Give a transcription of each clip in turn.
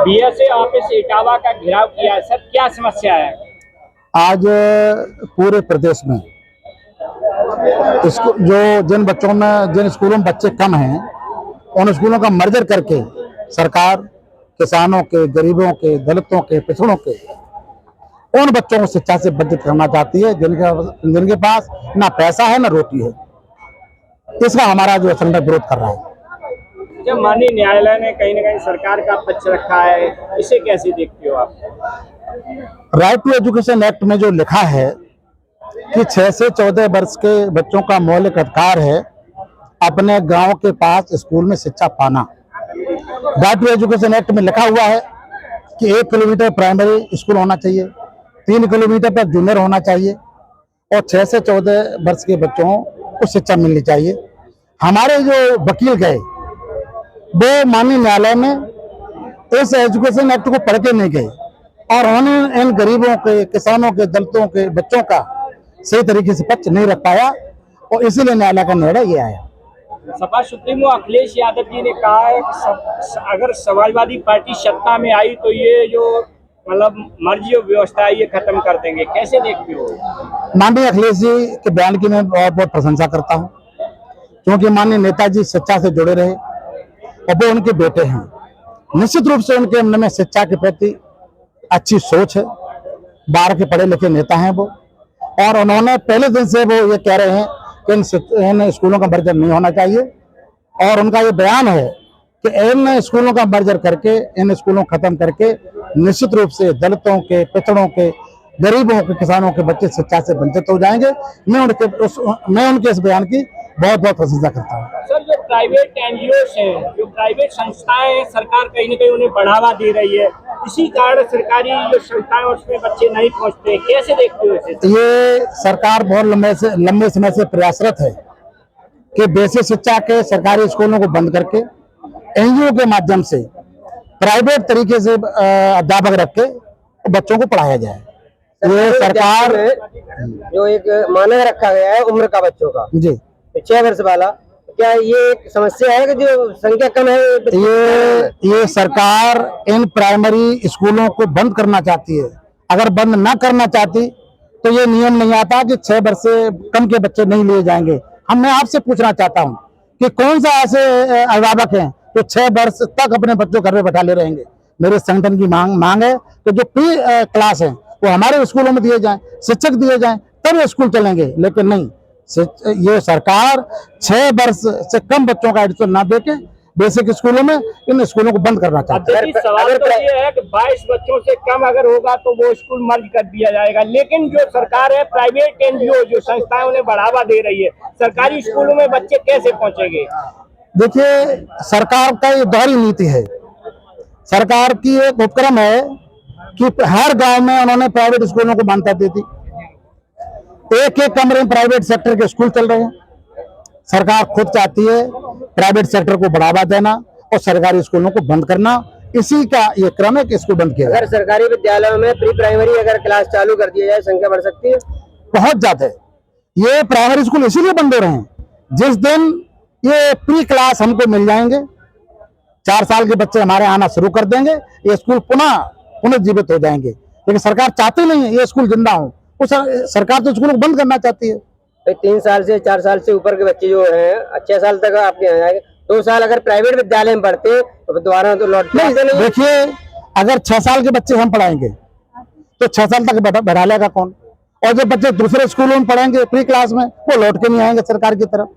BSA office Etawah का घेराव किया है सर, क्या समस्या है? आज पूरे प्रदेश में जिन बच्चों में जिन स्कूलों में बच्चे कम हैं उन स्कूलों का मर्जर करके सरकार किसानों के, गरीबों के, दलितों के, पिछड़ों के उन बच्चों को शिक्षा से वंचित करना चाहती है जिनके पास ना पैसा है ना रोटी है। इसका हमारा जो संगठन विरोध कर रहा है। जब माननीय न्यायालय ने कहीं ना कहीं सरकार का पक्ष रखा है, इसे कैसे देखते हो आप? राइट टू एजुकेशन एक्ट में जो लिखा है कि 6 से 14 वर्ष के बच्चों का मौलिक अधिकार है अपने गांव के पास स्कूल में शिक्षा पाना। राइट टू एजुकेशन एक्ट में लिखा हुआ है कि 1 किलोमीटर प्राइमरी स्कूल होना चाहिए, 3 किलोमीटर तक जूनियर होना चाहिए और 6 से 14 वर्ष के बच्चों को शिक्षा मिलनी चाहिए। हमारे जो वकील गए वो माननीय न्यायालय में इस एजुकेशन एक्ट को पढ़ के नहीं गए और उन्होंने इन गरीबों के, किसानों के, दलितों के बच्चों का सही तरीके से पक्ष नहीं रख पाया और इसीलिए न्यायालय का निर्णय ये आया। सपा सुप्रीमो अखिलेश यादव जी ने कहा है कि अगर समाजवादी पार्टी सत्ता में आई तो ये जो मतलब मर्जी व्यवस्था है ये खत्म कर देंगे, कैसे देखते हो? माननीय अखिलेश जी के बयान की मैं बहुत बहुत प्रशंसा करता हूँ क्योंकि माननीय नेताजी शिक्षा से जुड़े रहे और वो उनके बेटे हैं। निश्चित रूप से उनके मन में शिक्षा के प्रति अच्छी सोच है, 12 के पढ़े लिखे नेता हैं वो, और उन्होंने पहले दिन से वो ये कह रहे हैं कि इन स्कूलों का मर्जर नहीं होना चाहिए और उनका ये बयान है कि इन स्कूलों का मर्जर करके इन स्कूलों को खत्म करके निश्चित रूप से दलितों के, पिछड़ों के, गरीबों के, किसानों के बच्चे शिक्षा से वंचित हो जाएंगे। मैं उनके इस बयान की बहुत बहुत प्रशंसा करता हूँ। सर, जो प्राइवेट एनजीओ हैं, जो प्राइवेट संस्थाएं हैं, सरकार कहीं ना कहीं उन्हें बढ़ावा दे रही है, इसी कारण सरकारी जो संस्थाएं उसमें बच्चे नहीं पहुंचते, कैसे देखते हो इसे? ये सरकार बहुत लंबे समय से प्रयासरत है कि बेसिक शिक्षा के सरकारी स्कूलों को बंद करके एनजीओ के माध्यम से प्राइवेट तरीके से अध्यापक रख के बच्चों को पढ़ाया जाए। ये सरकार जो एक मानक रखा गया है उम्र का बच्चों का जी 6 वर्ष वाला, क्या ये एक समस्या है कि जो संख्या कम है? ये सरकार इन प्राइमरी स्कूलों को बंद करना चाहती है। अगर बंद ना करना चाहती तो ये नियम नहीं आता कि 6 वर्ष से कम के बच्चे नहीं लिए जाएंगे। मैं आपसे पूछना चाहता हूँ कि कौन सा ऐसे अभिभावक हैं जो 6 वर्ष तक अपने बच्चों घर में बैठा ले रहेंगे? मेरे संगठन की मांग है कि जो प्री क्लास है वो हमारे स्कूलों में दिए जाएं, शिक्षक दिए जाएं, तब ये स्कूल चलेंगे। लेकिन नहीं, ये सरकार 6 वर्ष से कम बच्चों का एडमिशन ना देके बेसिक स्कूलों में इन स्कूलों को बंद करना चाहते हैं। सवाल तो ये है कि 22 बच्चों से कम अगर होगा तो वो स्कूल मर्ज कर दिया जाएगा, लेकिन जो सरकार है प्राइवेट एनजीओ जो संस्थाएं उन्हें बढ़ावा दे रही है, सरकारी स्कूलों में बच्चे कैसे पहुंचेंगे? देखिए, सरकार का ये दोहरी नीति है। सरकार की एक उपक्रम है कि हर गांव में उन्होंने प्राइवेट स्कूलों को मान्यता दी थी। एक कमरे में प्राइवेट सेक्टर के स्कूल चल रहे हैं। सरकार खुद चाहती है प्राइवेट सेक्टर को बढ़ावा देना और सरकारी स्कूलों को बंद करना। इसी का ये क्रम है कि इसको बंद किया। अगर सरकारी विद्यालयों में प्री प्राइमरी अगर क्लास चालू कर दिया जाए, संख्या बढ़ सकती है? बहुत ज्यादा। ये प्राइमरी स्कूल इसीलिए बंद हो रहे हैं, जिस दिन ये प्री क्लास हमको मिल जाएंगे, 4 साल के बच्चे हमारे आना शुरू कर देंगे, ये स्कूल पुनर्जीवित हो जाएंगे। लेकिन सरकार चाहती नहीं है ये स्कूल जिंदा हो। सरकार तो स्कूल को बंद करना चाहती है। 3 साल से 4 साल से ऊपर के बच्चे जो हैं 6 साल तक आपके यहाँ जाएंगे, 2 साल अगर प्राइवेट विद्यालय में पढ़ते तो दोबारा तो लौट नहीं। देखिए, अगर 6 साल के बच्चे हम पढ़ाएंगे तो 6 साल तक बढ़ा लेगा कौन? और जब बच्चे दूसरे स्कूलों में पढ़ेंगे प्री क्लास में, वो लौट के नहीं आएंगे सरकार की तरफ,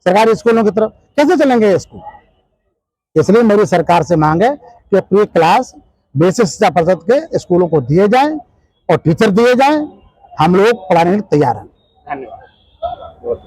सरकारी स्कूलों की तरफ। कैसे चलेंगे ये स्कूल? इसलिए मेरी सरकार से मांग है कि प्री क्लास बेसिक शिक्षा परिषद के स्कूलों को दिए जाएं और टीचर दिए जाएं। हम लोग पढ़ाने के लिए तैयार हैं। धन्यवाद।